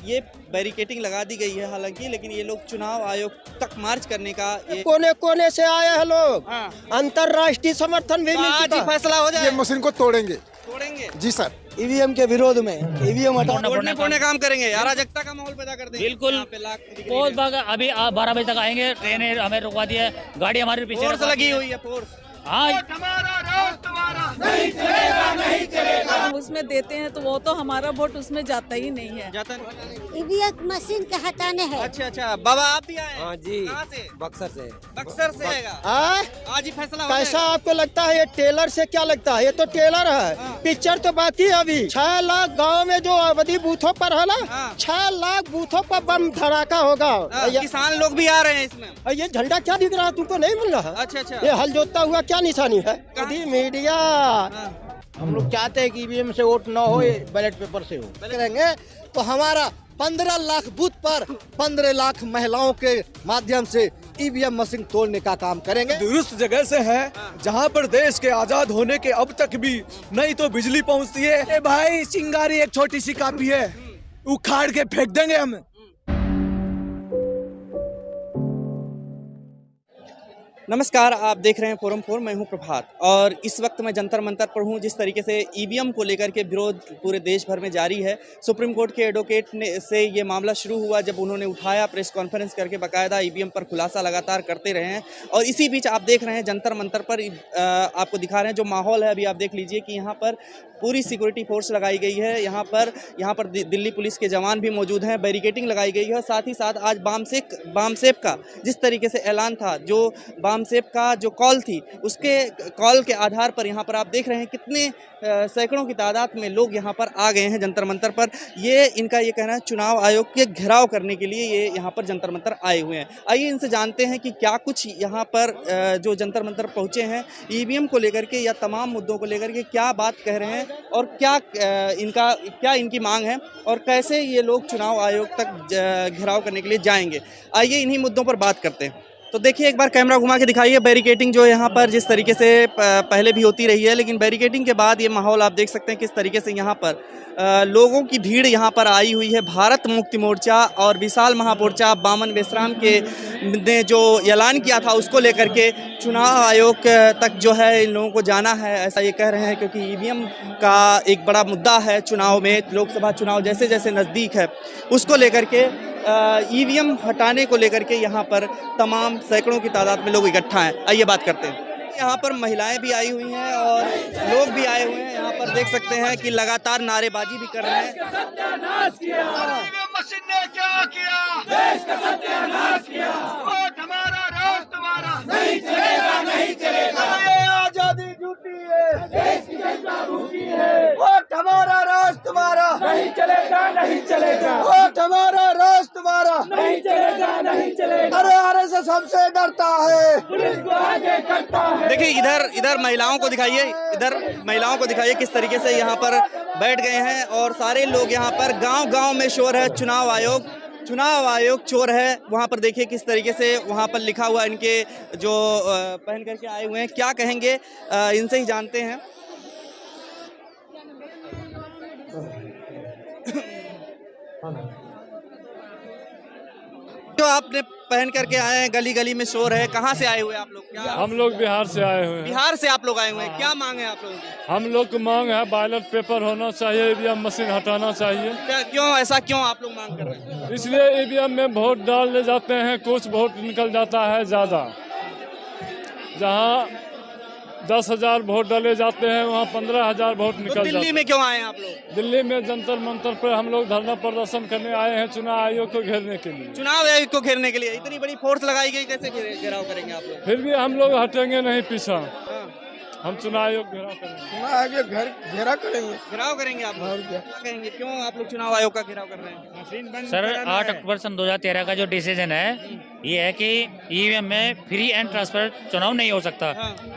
ये बैरिकेटिंग लगा दी गई है हालांकि, लेकिन ये लोग चुनाव आयोग तक मार्च करने का कोने कोने से आए हैं लोग। हाँ। अंतर्राष्ट्रीय समर्थन भी मिल आज चुका ही है। फैसला हो जाए। ये मशीन को तोड़ेंगे जी सर। ईवीएम के विरोध में ईवीएम तोड़ने काम करेंगे, अराजकता का माहौल पैदा कर देंगे। बिल्कुल। बहुत भागा, अभी 12 बजे तक आएंगे, ट्रेनें हमें रुकवा दी है, गाड़ी हमारे पीछे फोर्स लगी हुई है, फोर्स। हाँ, उसमें देते हैं तो वो तो हमारा वोट उसमें जाता ही नहीं है। जाता नहीं। ईवीएम मशीन के हटाने हैं। अच्छा, बाबा आप भी आए? हाँ जी। कहाँ से? बक्सर से। बक्सर से आएगा। आज ही फैसला हो कैसा जाएगा। आपको लगता है? ये टेलर से क्या लगता है? ये तो टेलर है। पिक्चर तो बाकी है अभी। 6 लाख गांव में जो अवधि बूथों पर है ना, 6 लाख बूथों पर बम धड़ाका होगा। किसान लोग भी आ रहे हैं इसमें। ये झंडा क्या दिख रहा है तुमको? नहीं मिल रहा? अच्छा। ये हल जोतता हुआ क्या निशानी है? मीडिया हम लोग चाहते हैं कि ईवीएम से वोट न हो, बैलेट पेपर से हो। करेंगे तो हमारा 15 लाख बूथ पर 15 लाख महिलाओं के माध्यम से ईवीएम मशीन तोड़ने का काम करेंगे। दुरुस्त जगह से है जहाँ पर देश के आजाद होने के अब तक भी नहीं तो बिजली पहुँचती है। ए भाई, चिंगारी एक छोटी सी कापी है, उखाड़ के फेंक देंगे हम। नमस्कार, आप देख रहे हैं फोरम 4, मैं हूं प्रभात और इस वक्त मैं जंतर मंतर पर हूं। जिस तरीके से ईवीएम को लेकर के विरोध पूरे देश भर में जारी है। सुप्रीम कोर्ट के एडवोकेट से ये मामला शुरू हुआ जब उन्होंने उठाया, प्रेस कॉन्फ्रेंस करके बाकायदा ईवीएम पर खुलासा लगातार करते रहे हैं। और इसी बीच आप देख रहे हैं जंतर मंतर पर आपको दिखा रहे हैं जो माहौल है। अभी आप देख लीजिए कि यहाँ पर पूरी सिक्योरिटी फोर्स लगाई गई है। यहाँ पर दिल्ली पुलिस के जवान भी मौजूद हैं, बैरिकेटिंग लगाई गई है। और साथ ही साथ आज बामसेप का जिस तरीके से ऐलान था, जो बामसेप का जो कॉल थी, उसके कॉल के आधार पर यहाँ पर आप देख रहे हैं कितने सैकड़ों की तादाद में लोग यहाँ पर आ गए हैं जंतर मंतर पर। इनका ये कहना है चुनाव आयोग के घेराव करने के लिए ये यहाँ पर जंतर मंतर आए हुए हैं। आइए इनसे जानते हैं कि क्या कुछ यहाँ पर जो जंतर मंतर पहुँचे हैं ईवीएम को लेकर के या तमाम मुद्दों को लेकर के क्या बात कह रहे हैं और क्या इनकी मांग है और कैसे ये लोग चुनाव आयोग तक घेराव करने के लिए जाएंगे। आइए इन्हीं मुद्दों पर बात करते हैं। तो देखिए, एक बार कैमरा घुमा के दिखाइए बैरिकेटिंग जो यहाँ पर जिस तरीके से पहले भी होती रही है, लेकिन बैरिकेटिंग के बाद ये माहौल आप देख सकते हैं किस तरीके से यहाँ पर लोगों की भीड़ यहाँ पर आई हुई है। भारत मुक्ति मोर्चा और विशाल महामोर्चा बामन बेसराम ने जो ऐलान किया था उसको लेकर के चुनाव आयोग तक जो है इन लोगों को जाना है, ऐसा ये कह रहे हैं। क्योंकि ईवीएम का एक बड़ा मुद्दा है चुनाव में, लोकसभा चुनाव जैसे जैसे नज़दीक है उसको लेकर के ईवीएम हटाने को लेकर के यहाँ पर तमाम सैकड़ों की तादाद में लोग इकट्ठा हैं। आइए बात करते हैं। यहाँ पर महिलाएं भी आई हुई हैं और लोग भी आए हुए हैं। यहाँ पर देख सकते हैं कि लगातार नारेबाजी भी कर रहे हैं। सत्यानाश किया, मशीन ने क्या किया, देश का सत्यानाश किया। वोट हमारा, राज तुम्हारा, नहीं चलेगा, नहीं चलेगा। ये आजादी झूठी है, देश की जनता भूखी है। वोट हमारा, राज तुम्हारा, नहीं चलेगा, नहीं चलेगा। वोट हमारा, राज तुम्हारा, नहीं चलेगा, नहीं चलेगा। अरे आरएसएस हमसे डरता है, पुलिस को आगे करता है। देखिए इधर महिलाओं को दिखाइए, किस तरीके से यहाँ पर बैठ गए हैं और सारे लोग यहाँ पर गांव-गांव में शोर है चुनाव आयोग चोर है। वहाँ पर देखिए किस तरीके से वहाँ पर लिखा हुआ, इनके जो पहन करके आए हुए हैं। क्या कहेंगे इनसे ही जानते हैं। जो आपने पहन करके आए हैं, गली गली में शोर है, कहाँ से आए हुए हैं आप लोग? क्या हम लोग बिहार से आए हुए हैं। बिहार से आप लोग आए हुए हैं, क्या मांग है आप लोगों की? हम लोग की मांग है बैलेट पेपर होना चाहिए, ईवीएम मशीन हटाना चाहिए। क्यों आप लोग मांग कर रहे हैं? इसलिए ईवीएम में वोट डालने जाते हैं, कुछ वोट निकल जाता है ज़्यादा। जहाँ 10,000 वोट डाले जाते हैं वहाँ 15,000 वोट निकल जाते हैं। दिल्ली में क्यों आए हैं आप लोग? दिल्ली में जंतर मंतर पर हम लोग धरना प्रदर्शन करने आए हैं चुनाव आयोग को घेरने के लिए। चुनाव आयोग को घेरने के लिए इतनी बड़ी फोर्स लगाई गई, कैसे घेराव करेंगे आप लोग? फिर भी हम लोग हटेंगे नहीं पीछा। हम चुनाव आयोग घेराव करेंगे आप लोग? क्या कहेंगे, क्यों आप लोग चुनाव आयोग का घेराव कर रहे हैं? सर 8 अक्टूबर सन 2013 का जो डिसीजन है ये है कि ईवीएम में फ्री एंड ट्रांसपेरेंट चुनाव नहीं हो सकता,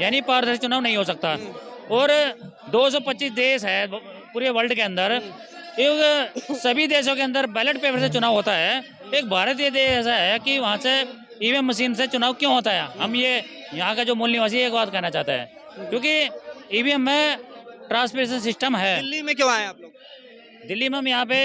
यानी पारदर्शी चुनाव नहीं हो सकता। और 225 देश है पूरे वर्ल्ड के अंदर, सभी देशों के अंदर बैलेट पेपर से चुनाव होता है। एक भारतीय देश ऐसा है कि वहाँ से ईवीएम मशीन से चुनाव क्यों होता है? हम ये यहाँ का जो मूल निवासी एक बात कहना चाहता है, क्योंकि ईवीएम में ट्रांसपेरेंसी सिस्टम है। दिल्ली में क्यों आए आप लोग? दिल्ली में हम यहाँ पे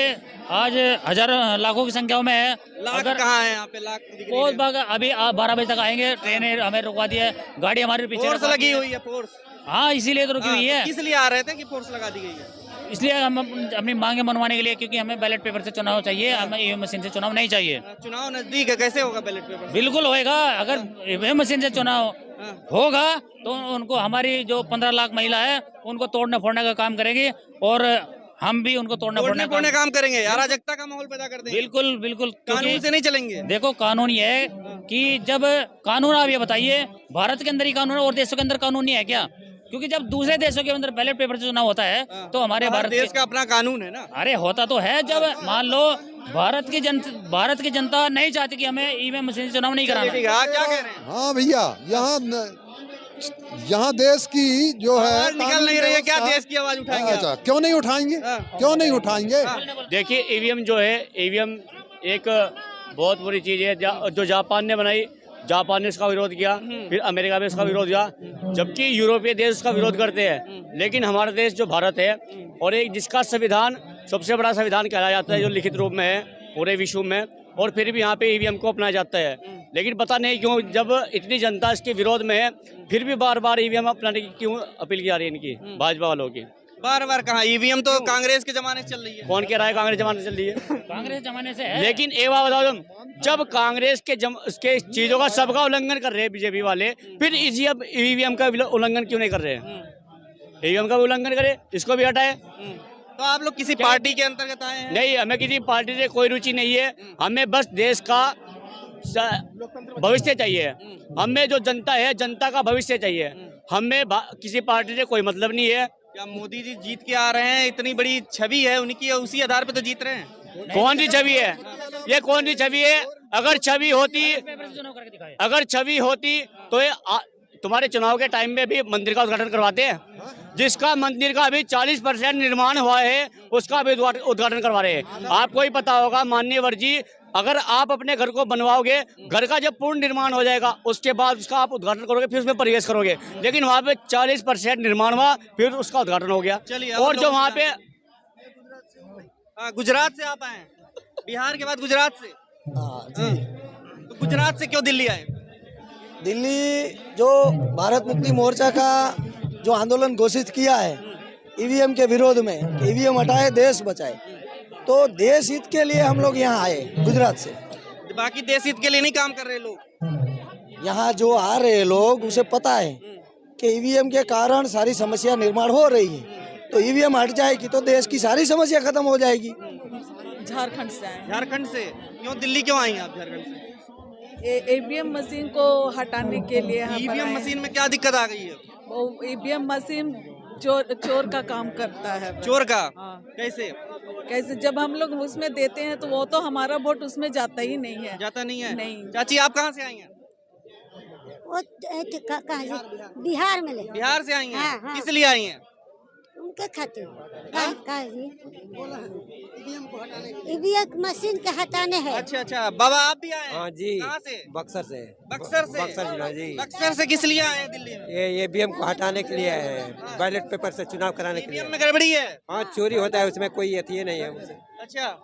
आज हजारों लाखों की संख्या में है। लाख कहाँ है यहाँ पे? लाख बहुत भाग अभी 12 बजे तक आएंगे, ट्रेन हमें रुकवा दी है, गाड़ी हमारे पीछे फोर्स लगी हुई है। फोर्स, हाँ इसीलिए तो रुकी हुई है। किस लिए आ रहे थे कि फोर्स लगा दी गई है? इसलिए हम अपनी मांगे मनवाने के लिए, क्योंकि हमें बैलेट पेपर से चुनाव चाहिए, हमें ईवीएम मशीन से चुनाव नहीं चाहिए। चुनाव नजदीक है, कैसे होगा बैलेट पेपर? बिल्कुल होएगा। अगर ईवीएम मशीन से चुनाव होगा तो उनको, हमारी जो 15 लाख महिला है उनको तोड़ने फोड़ने का काम करेगी और हम भी उनको तोड़ने फोड़ने काम करेंगे। अराजकता का माहौल पैदा कर देंगे। बिल्कुल बिल्कुल, कानून से नहीं चलेंगे। देखो कानून ये है कि जब कानून, आप ये बताइए भारत के अंदर ही कानून है और देशों के अंदर कानून नहीं है क्या? क्योंकि जब दूसरे देशों के अंदर बैलेट पेपर से चुनाव होता है तो हमारे भारत देश का अपना कानून है ना। अरे होता तो है, जब मान लो भारत की जनता नहीं चाहती कि हमें ईवीएम मशीन से चुनाव नहीं कराना। क्या कह रहे हैं? हाँ भैया, यहाँ देश की जो है निकल नहीं रही है, क्या देश की आवाज उठाएंगे? अच्छा, क्यों नहीं उठाएंगे? क्यों नहीं उठाएंगे? देखिए ईवीएम जो है, ईवीएम एक बहुत बुरी चीज है जो जापान ने बनाई। जापान ने इसका विरोध किया, फिर अमेरिका में इसका विरोध किया, जबकि यूरोपीय देश इसका विरोध करते हैं। लेकिन हमारा देश जो भारत है, और एक जिसका संविधान सबसे बड़ा संविधान कहलाया जाता है, जो लिखित रूप में है पूरे विश्व में, और फिर भी यहाँ पे ईवीएम को अपनाया जाता है। लेकिन पता नहीं क्यों, जब इतनी जनता इसके विरोध में है, फिर भी बार बार ईवीएम अपनाने की क्यों अपील की जा रही है इनकी, भाजपा वालों की? बार बार कहा ईवीएम तो कांग्रेस के जमाने से चल रही है। कौन कह रहा है कांग्रेस जमाने से चल रही है? कांग्रेस जमाने से है। लेकिन एक बात बताओ तुम, जब कांग्रेस के चीजों का सबका उल्लंघन कर रहे हैं बीजेपी वाले, फिर ईवीएम का उल्लंघन क्यों नहीं कर रहे हैं? ईवीएम का भी उल्लंघन करे, इसको भी हटाए। तो आप लोग किसी पार्टी के अंतर्गत आए हैं? नहीं, हमें किसी पार्टी से कोई रुचि नहीं है। हमें बस देश का भविष्य चाहिए। हमें जो जनता है, जनता का भविष्य चाहिए। हमें किसी पार्टी से कोई मतलब नहीं है। क्या मोदी जी जीत के आ रहे हैं? इतनी बड़ी छवि है उनकी, उसी आधार पे तो जीत रहे हैं। कौन सी छवि है ये? कौन सी छवि है? अगर छवि होती तो ये तुम्हारे चुनाव के टाइम में भी मंदिर का उद्घाटन करवाते हैं। जिसका मंदिर का अभी 40% निर्माण हुआ है, उसका भी उद्घाटन करवा रहे हैं। आपको ही पता होगा माननीय वर्जी, अगर आप अपने घर को बनवाओगे, घर का जब पूर्ण निर्माण हो जाएगा उसके बाद उसका आप उद्घाटन करोगे, फिर उसमें प्रवेश करोगे। लेकिन वहाँ पे 40% निर्माण हुआ, फिर उसका उद्घाटन हो गया। और जो वहाँ पे गुजरात से आप आए हैं, बिहार के बाद गुजरात से। तो गुजरात से क्यों दिल्ली आए? दिल्ली जो भारत मुक्ति मोर्चा का जो आंदोलन घोषित किया है ईवीएम के विरोध में, ईवीएम हटाए देश बचाए, तो देश हित के लिए हम लोग यहाँ आए गुजरात से। बाकी देश हित के लिए नहीं काम कर रहे लोग? यहाँ जो आ रहे लोग उसे पता है कि ईवीएम के कारण सारी समस्या निर्माण हो रही है, तो ईवीएम हट जाएगी तो देश की सारी समस्या खत्म हो जाएगी। झारखंड से आए। झारखंड से क्यों? दिल्ली क्यों आई आप झारखंड से? ईवीएम मशीन को हटाने के लिए। ईवीएम मशीन में क्या दिक्कत आ गई है? वो ईवीएम मशीन चोर का काम करता है। चोर का? हाँ। कैसे? जब हम लोग उसमें देते हैं तो वो तो हमारा वोट उसमें जाता ही नहीं है। जाता नहीं है? नहीं। चाची आप कहाँ से आई हैं? बिहार में। बिहार से आई हैं? हाँ, हाँ। किस लिए आई हैं? उनके खातिर ईवीएम मशीन के हटाने हैं। अच्छा, बाबा आप भी आए हैं? हाँ जी। कहाँ से? बक्सर से। बक्सर जिला जी। बक्सर से किस लिए आए हैं दिल्ली में? ये ईवीएम को हटाने के लिए है, बैलेट पेपर से चुनाव कराने के लिए। ईवीएम में गड़बड़ी है? हाँ, चोरी होता है उसमें, कोई ये नहीं है उसे। अच्छा,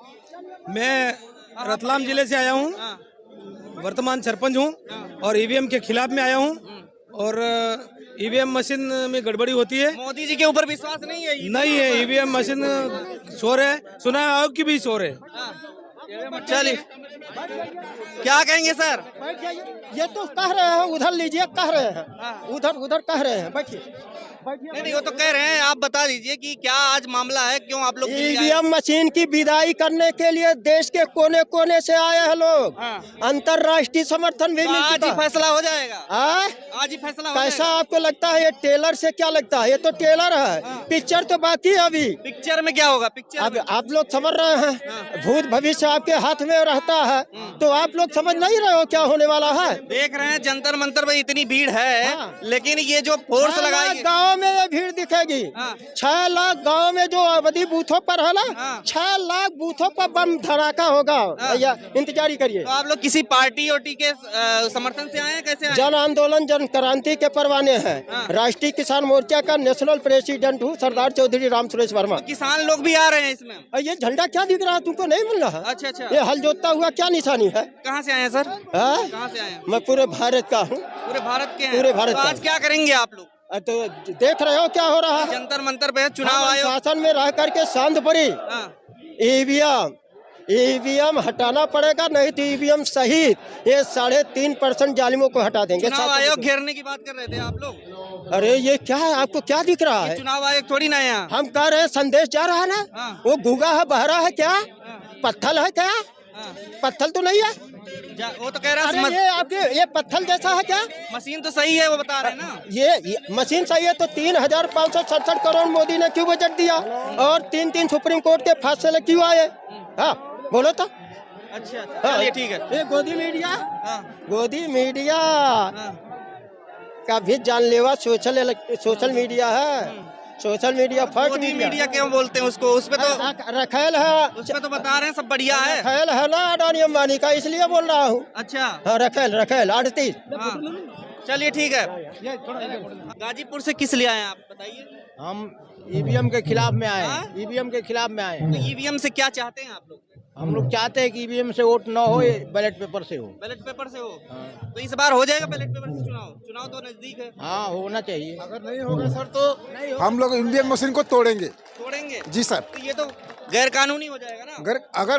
मैं रतलाम जिले से आया हूँ, वर्तमान सरपंच हूँ और ईवीएम के खिलाफ में आया हूँ। और ईवीएम मशीन में गड़बड़ी होती है। मोदी जी के ऊपर विश्वास नहीं है? नहीं है, ईवीएम मशीन शोर है, सुना है आयोग की भी शोर है। चलिए, क्या कहेंगे सर? ये तो कह रहे हैं, उधर लीजिए, कह रहे हैं, उधर कह रहे हैं, बैठिए। नहीं, वो तो कह रहे हैं, आप बता दीजिए कि क्या आज मामला है, क्यों आप लोग? ईवीएम मशीन की विदाई करने के लिए देश के कोने कोने से आए हैं लोग। अंतर्राष्ट्रीय समर्थन भी मिल चुका। आज ही फैसला हो जाएगा। आज ही फैसला। कैसा आपको लगता है? ये टेलर से क्या लगता है? ये तो टेलर है, पिक्चर तो बाकी है अभी। पिक्चर में क्या होगा? पिक्चर अब आप लोग समझ रहे हैं, भूत भविष्य आपके हाथ में रहता है तो आप लोग समझ नहीं रहे हो क्या होने वाला है। देख रहे हैं जंतर मंतर में इतनी भीड़ है, लेकिन ये जो फोर्स लगाई गाँव में ये भीड़ दिखेगी। 6 लाख गाँव में जो अवधि बूथों पर है ना, 6 लाख बूथों पर बम धमाका होगा। भैया इंतजारी करिए। तो आप लोग किसी पार्टी ओटी के समर्थन से आए हैं, कैसे आए? जन आंदोलन जन क्रांति के परवाने हैं। राष्ट्रीय किसान मोर्चा का नेशनल प्रेसिडेंट हूँ, सरदार चौधरी राम सुरेश वर्मा। तो किसान लोग भी आ रहे हैं इसमें? ये झंडा क्या दिख रहा है तुमको, नहीं मिल रहा? अच्छा अच्छा। ये हल जोतता हुआ क्या निशानी है? कहाँ से आए हैं सर? कहाँ से आए हैं? मैं पूरे भारत का हूँ। पूरे भारत के हैं? पूरे भारत तो का। आज क्या करेंगे आप लोग? तो देख रहे हो क्या हो रहा है। जंतर मंतर पे चुनाव आयोग शासन में रह करके शांत पड़ी। ईवीएम हटाना पड़ेगा, नहीं तो ईवीएम सहित ये 3.5% जालिमों को हटा देंगे। चुनाव आयोग घेरने की बात कर रहे थे आप लोग। अरे ये क्या है, आपको क्या दिख रहा है? चुनाव आयोग थोड़ी ना है यहाँ। हम कह रहे हैं संदेश जा रहा है ना। वो गूंगा है, बहरा है क्या? पत्थल है क्या? पत्थल तो नहीं है। वो तो कह रहा है ये आपके ये पत्थल जैसा है क्या? मशीन तो सही है, वो बता रहे हैं ना। ये मशीन सही है तो 3,567 करोड़ मोदी ने क्यों बजट दिया और 3 सुप्रीम कोर्ट के फैसले क्यों आए? हाँ बोलो तो। अच्छा चलिए ठीक है। ये गोदी मीडिया का भी जानलेवा सोशल मीडिया है। सोशल मीडिया फर्स्ट मीडिया क्यों बोलते हैं उसको? उसपे तो रखेल है, उसपे तो बता रहे हैं सब बढ़िया है। रखेल है ना अडानी अंबानी का, इसलिए बोल रहा हूँ। अच्छा हाँ रखेल 38। चलिए ठीक है। गाजीपुर से किस लिए आए आप बताइए? हम ईवीएम के खिलाफ में आए हैं। ईवीएम के खिलाफ में आए हैं। तो ईवीएम से क्या चाहते हैं आप लोग? हम लोग चाहते हैं कि ईवीएम से वोट न हो, बैलेट पेपर से हो। बैलेट पेपर से हो? तो इस बार हो जाएगा बैलेट पेपर से चुनाव? चुनाव तो नजदीक है। हाँ होना चाहिए। अगर नहीं होगा सर तो हम लोग ईवीएम मशीन को तोड़ेंगे। जी सर। तो ये तो गैर कानूनी हो जाएगा ना। अगर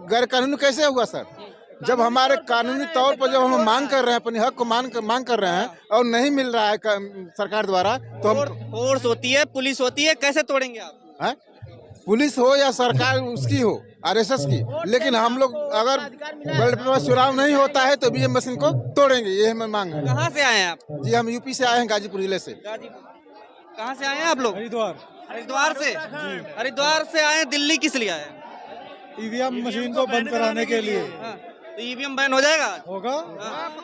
गैर कानूनी कैसे होगा सर? जब हमारे कानूनी तौर पर जब हम मांग कर रहे हैं, अपने हक को मांग कर रहे हैं और नहीं मिल रहा है सरकार द्वारा, तो हम फोर्स होती है, पुलिस होती है, कैसे तोड़ेंगे आप? पुलिस हो या सरकार उसकी हो, आरएसएस की, लेकिन हम लोग अगर बैलेट पेपर चुनाव नहीं होता है तो ईवीएम मशीन को तोड़ेंगे, ये हमें मांग है। कहाँ से आए हैं आप? जी हम यूपी से आए हैं, गाजीपुर जिले से। कहाँ से आए हैं आप लोग? हरिद्वार से। हरिद्वार से आए, दिल्ली किस लिए आए? ईवीएम मशीन को बंद कराने के लिए। तो ईवीएम बैन हो जाएगा? होगा।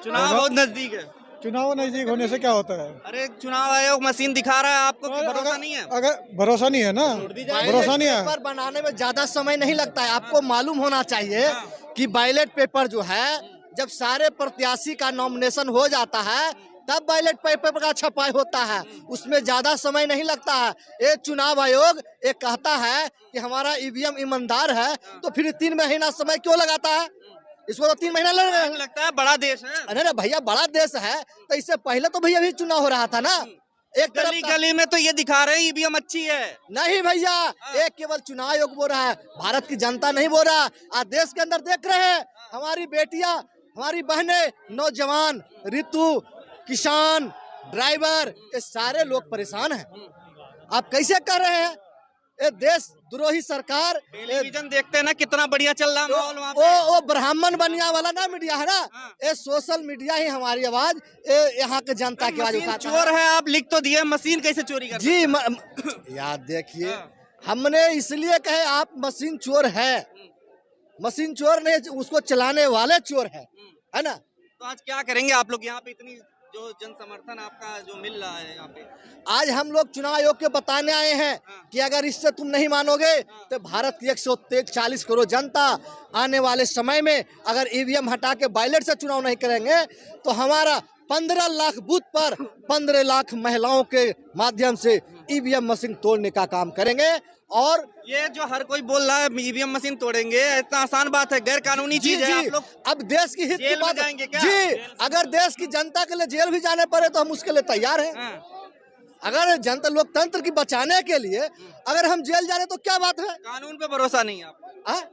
चुनाव बहुत नजदीक है। चुनाव नजदीक होने से क्या होता है? अरे चुनाव आयोग मशीन दिखा रहा है आपको, भरोसा नहीं है? अगर भरोसा नहीं है ना, भरोसा नहीं है। पेपर बनाने में ज्यादा समय नहीं लगता है। आपको मालूम होना चाहिए कि बैलेट पेपर जो है, जब सारे प्रत्याशी का नॉमिनेशन हो जाता है तब बैलेट पेपर का छपाई होता है, उसमें ज्यादा समय नहीं लगता है। ये चुनाव आयोग ये कहता है कि हमारा ईवीएम ईमानदार है, तो फिर 3 महीना समय क्यों लगाता है? इसको तो 3 महीना लगता है। बड़ा देश है। अरे ना भैया, बड़ा देश है तो इससे पहले तो भैया भी चुनाव हो रहा था ना। एक गली में तो ये दिखा रहे हैं ईवीएम अच्छी है। नहीं भैया, एक केवल चुनाव आयोग बोल रहा है, भारत की जनता नहीं बोल रहा। आज देश के अंदर देख रहे हैं, हमारी बेटियां, हमारी बहनें, नौजवान, ऋतु, किसान, ड्राइवर, ये सारे लोग परेशान हैं। आप कैसे कर रहे हैं? ये देश द्रोही सरकार। टेलीविजन देखते हैं ना, कितना बढ़िया चल रहा माहौल वहाँ पे। वो ब्राह्मण बनिया वाला ना मीडिया है ना, ये सोशल मीडिया ही हमारी आवाज, यहाँ के जनता की आवाज उठाता है। चोर है, आप लिख तो दिए, मशीन कैसे चोरी कर? जी याद देखिए, हमने इसलिए कहे आप मशीन चोर है। मशीन चोर नहीं, उसको चलाने वाले चोर है ना। तो आज क्या करेंगे आप लोग यहाँ पे? इतनी जो जन समर्थन आपका जो मिल रहा है यहाँ पे, आज हम लोग चुनाव आयोग के बताने आए हैं कि अगर इससे तुम नहीं मानोगे तो भारत की 140 करोड़ जनता आने वाले समय में अगर ईवीएम हटा के बैलेट से चुनाव नहीं करेंगे तो हमारा 15 लाख बूथ पर 15 लाख महिलाओं के माध्यम से ईवीएम मशीन तोड़ने का काम करेंगे। और ये जो हर कोई बोल रहा है ईवीएम मशीन तोड़ेंगे, इतना आसान बात है? गैर कानूनी चीज है। आप लोग अब देश की हित की बात जाएंगे क्या? जी, अगर देश की जनता के लिए जेल भी जाने पड़े तो हम उसके लिए तैयार हैं। अगर जनता लोकतंत्र की बचाने के लिए अगर हम जेल जाने तो क्या बात है? कानून पे भरोसा नहीं है आपको?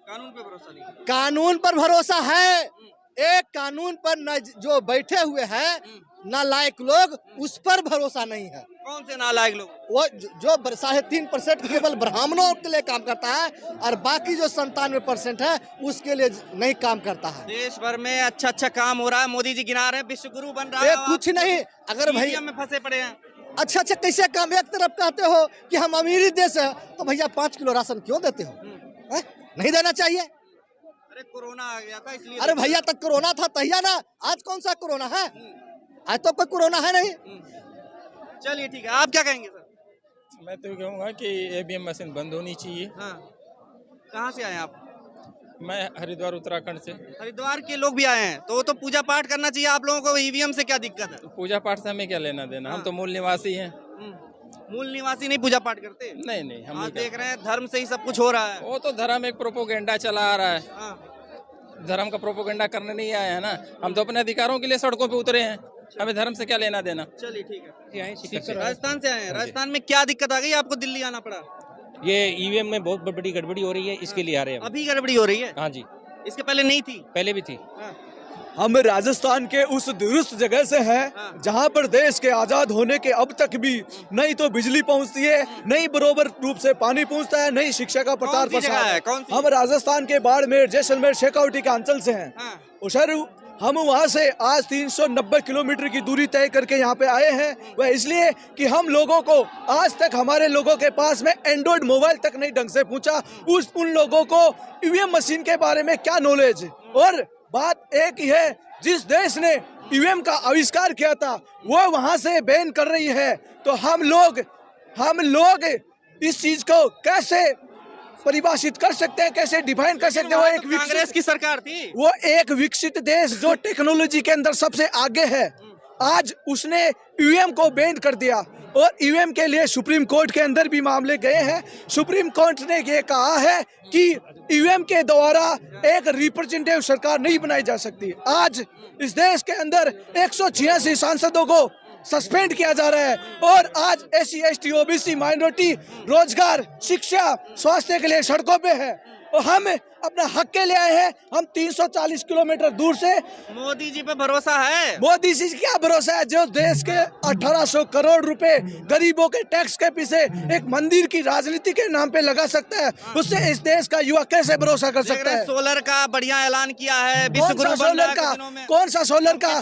कानून पे भरोसा नहीं? कानून पर भरोसा है। एक कानून पर न जो बैठे हुए हैं नालायक लोग, उस पर भरोसा नहीं है। कौन से नालायक लोग? वो जो 3.5% केवल ब्राह्मणों के लिए काम करता है और बाकी जो 97% है उसके लिए नहीं काम करता है। देश भर में अच्छा काम हो रहा है, मोदी जी गिना रहे हैं, विश्व गुरु बन रहा है। कुछ नहीं, अगर भैया में फंसे पड़े हैं। अच्छा कैसे काम? एक तरफ कहते हो कि हम अमीरी देश है, तो भैया 5 किलो राशन क्यों देते हो? नहीं देना चाहिए। अरे कोरोना आ गया था इसलिए। अरे भैया तक कोरोना था तहिया ना, आज कौन सा कोरोना है? आज तो कोई कोरोना है नहीं। चलिए ठीक है, आप क्या कहेंगे सर? मैं तो कहूँगा कि ईवीएम मशीन बंद होनी चाहिए। हाँ, कहाँ से आए आप? मैं हरिद्वार उत्तराखंड से। हरिद्वार के लोग भी आए हैं, तो वो तो पूजा पाठ करना चाहिए आप लोगों को, ईवीएम से क्या दिक्कत है? पूजा पाठ से हमें क्या लेना देना, हम तो मूल निवासी हैं। मूल निवासी नहीं पूजा पाठ करते? नहीं हम हाँ, देख रहे हैं धर्म से ही सब कुछ हो रहा है। वो तो धर्म एक प्रोपोगेंडा चला आ रहा है, धर्म का प्रोपोगेंडा करने नहीं आए हैं ना, हम तो अपने अधिकारों के लिए सड़कों पे उतरे हैं, हमें धर्म से क्या लेना देना। चलिए ठीक है। राजस्थान से आए हैं, राजस्थान में क्या दिक्कत आ गई आपको, दिल्ली आना पड़ा? ये ईवीएम में बहुत बड़ी गड़बड़ी हो रही है, इसके लिए आ रहे हैं। अभी गड़बड़ी हो रही है? हाँ जी, इसके पहले नहीं थी? पहले भी थी। हम राजस्थान के उस दुरुस्त जगह से हैं जहां पर देश के आजाद होने के अब तक भी नहीं तो बिजली पहुंचती है, नहीं बराबर रूप से पानी पहुंचता है, नहीं शिक्षा का प्रचार प्रसार है। हम राजस्थान के बाड़मेर, जैसलमेर, शेखावटी के अंचल से हैं। और सर हम वहां से आज 390 किलोमीटर की दूरी तय करके यहाँ पे आए हैं, वह इसलिए कि हम लोगों को आज तक हमारे लोगों के पास में एंड्रॉइड मोबाइल तक नहीं ढंग से पहुंचा। उन लोगों को ईवीएम मशीन के बारे में क्या नॉलेज। और बात एक ही है, जिस देश ने ईवीएम का आविष्कार किया था वो वहां से बैन कर रही है, तो हम लोग इस चीज को कैसे परिभाषित कर सकते हैं, कैसे डिफाइन कर सकते हैं? वो एक कांग्रेस की सरकार थी, वो एक विकसित देश जो टेक्नोलॉजी के अंदर सबसे आगे है, आज उसने ईवीएम को बैन कर दिया। और ईवीएम के लिए सुप्रीम कोर्ट के अंदर भी मामले गए हैं। सुप्रीम कोर्ट ने ये कहा है कि ईवीएम के द्वारा एक रिप्रेजेंटेटिव सरकार नहीं बनाई जा सकती। आज इस देश के अंदर 186 सांसदों को सस्पेंड किया जा रहा है, और आज SC, ST, OBC, माइनॉरिटी रोजगार, शिक्षा, स्वास्थ्य के लिए सड़कों पे है। और हम अपना हक के लिए आए हैं। हम 340 किलोमीटर दूर से। मोदी जी पे भरोसा है? मोदी जी क्या भरोसा है, जो देश के 1800 करोड़ रुपए गरीबों के टैक्स के पीछे एक मंदिर की राजनीति के नाम पे लगा सकता है, उससे इस देश का युवा कैसे भरोसा कर सकता है? सोलर का बढ़िया ऐलान किया है, कौन सा सोलर का?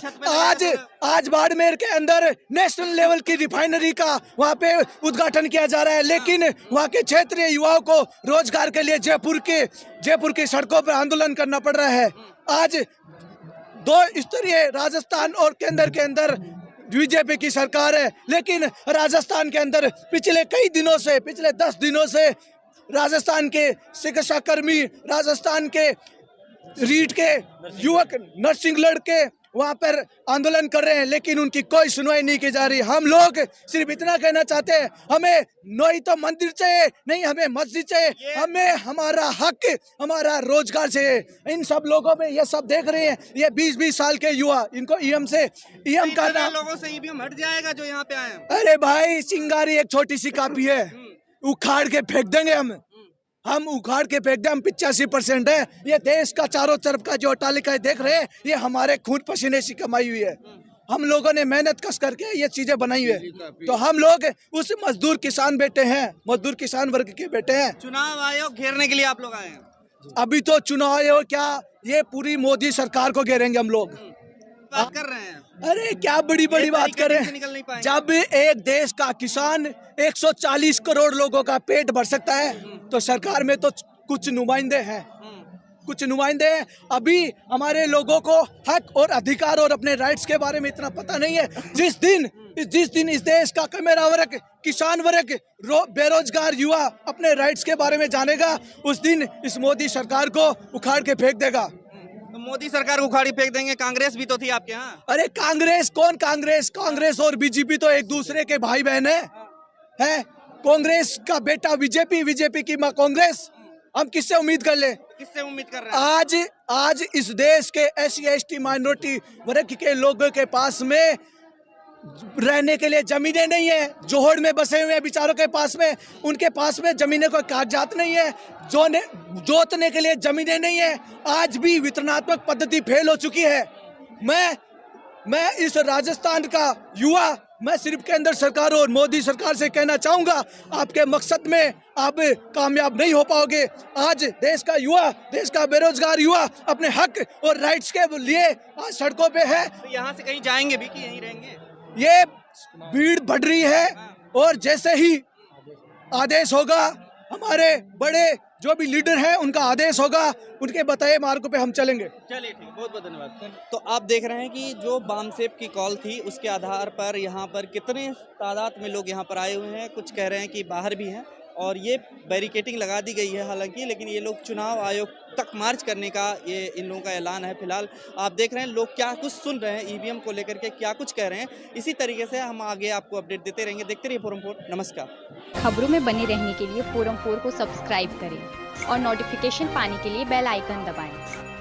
आज बाड़मेर के अंदर नेशनल लेवल की रिफाइनरी का वहाँ पे उद्घाटन किया जा रहा है, लेकिन वहाँ के क्षेत्रीय युवाओं को रोजगार के लिए जयपुर की सड़कों पर आंदोलन करना पड़ रहा है। आज 2 स्तरीय राजस्थान और केंद्र के अंदर बीजेपी की सरकार है, लेकिन राजस्थान के अंदर पिछले 10 दिनों से राजस्थान के चिकित्सा कर्मी, राजस्थान के रीट के युवक, नर्सिंग लड़के वहाँ पर आंदोलन कर रहे हैं, लेकिन उनकी कोई सुनवाई नहीं की जा रही। हम लोग सिर्फ इतना कहना चाहते हैं, हमें नहीं तो मंदिर चाहिए, नहीं हमें मस्जिद चाहिए, हमें हमारा हक, हमारा रोजगार चाहिए। इन सब लोगों में ये सब देख रहे हैं, ये 20-20 साल के युवा, इनको ईएम का नाम, लोगों से ईवीएम हट जाएगा जो यहाँ पे आए। अरे भाई, चिंगारी एक छोटी सी कापी है, उखाड़ के फेंक देंगे हम उखाड़ के फेंक दें। हम 85% है। ये देश का चारों तरफ का जो अट्टालिका देख रहे हैं, ये हमारे खून पसीने से कमाई हुई है। हम लोगों ने मेहनत कस करके ये चीजें बनाई है, तो हम लोग उस मजदूर किसान बेटे हैं, मजदूर किसान वर्ग के बेटे हैं। चुनाव आयोग घेरने के लिए आप लोग आए हैं? अभी तो चुनाव आयोग क्या, ये पूरी मोदी सरकार को घेरेंगे हम लोग। बात कर रहे हैं? अरे क्या बड़ी बात कर रहे हैं। जब एक देश का किसान 140 करोड़ लोगों का पेट भर सकता है, तो सरकार में तो कुछ नुमाइंदे हैं। अभी हमारे लोगों को हक और अधिकार और अपने राइट्स के बारे में इतना पता नहीं है। जिस दिन इस देश का कमेरा वर्ग, किसान वर्ग, बेरोजगार युवा अपने राइट्स के बारे में जानेगा, उस दिन इस मोदी सरकार को उखाड़ के फेंक देगा। तो मोदी सरकार उखाड़ी फेंक देंगे। कांग्रेस भी तो थी आपके यहाँ। अरे कांग्रेस और बीजेपी तो एक दूसरे के भाई बहन है। कांग्रेस का बेटा बीजेपी की माँ कांग्रेस। हम किससे उम्मीद कर ले? किससे उम्मीद कर रहे हैं? आज इस देश के SC, ST, माइनॉरिटी वर्ग के लोगों के पास में रहने के लिए जमीनें नहीं है। जोहड़ में बसे हुए बेचारों के पास में, उनके पास में जमीनें कोई कागजात नहीं है, जोतने के लिए जमीनें नहीं है। आज भी वितरणात्मक पद्धति फेल हो चुकी है। मैं इस राजस्थान का युवा, मैं सिर्फ केंद्र सरकार और मोदी सरकार से कहना चाहूंगा, आपके मकसद में आप कामयाब नहीं हो पाओगे। आज देश का युवा, देश का बेरोजगार युवा अपने हक और राइट्स के लिए आज सड़कों पे है। तो यहाँ से कहीं जाएंगे भी कि यहीं रहेंगे? ये भीड़ बढ़ रही है, और जैसे ही आदेश होगा, हमारे बड़े जो भी लीडर है उनका आदेश होगा, उनके बताए मार्ग पे हम चलेंगे। चलिए ठीक, बहुत बहुत धन्यवाद। तो आप देख रहे हैं कि जो बामसेब की कॉल थी उसके आधार पर यहाँ पर कितने तादाद में लोग यहाँ पर आए हुए हैं, कुछ कह रहे हैं कि बाहर भी हैं और ये बैरिकेटिंग लगा दी गई है हालांकि, लेकिन ये लोग चुनाव आयोग तक मार्च करने का ये इन लोगों का ऐलान है। फिलहाल आप देख रहे हैं लोग क्या कुछ सुन रहे हैं, ईवीएम को लेकर के क्या कुछ कह रहे हैं। इसी तरीके से हम आगे आपको अपडेट देते रहेंगे। देखते रहिए फोरम 4। नमस्कार। खबरों में बने रहने के लिए फोरम 4 को सब्सक्राइब करें और नोटिफिकेशन पाने के लिए बेल आइकन दबाएं।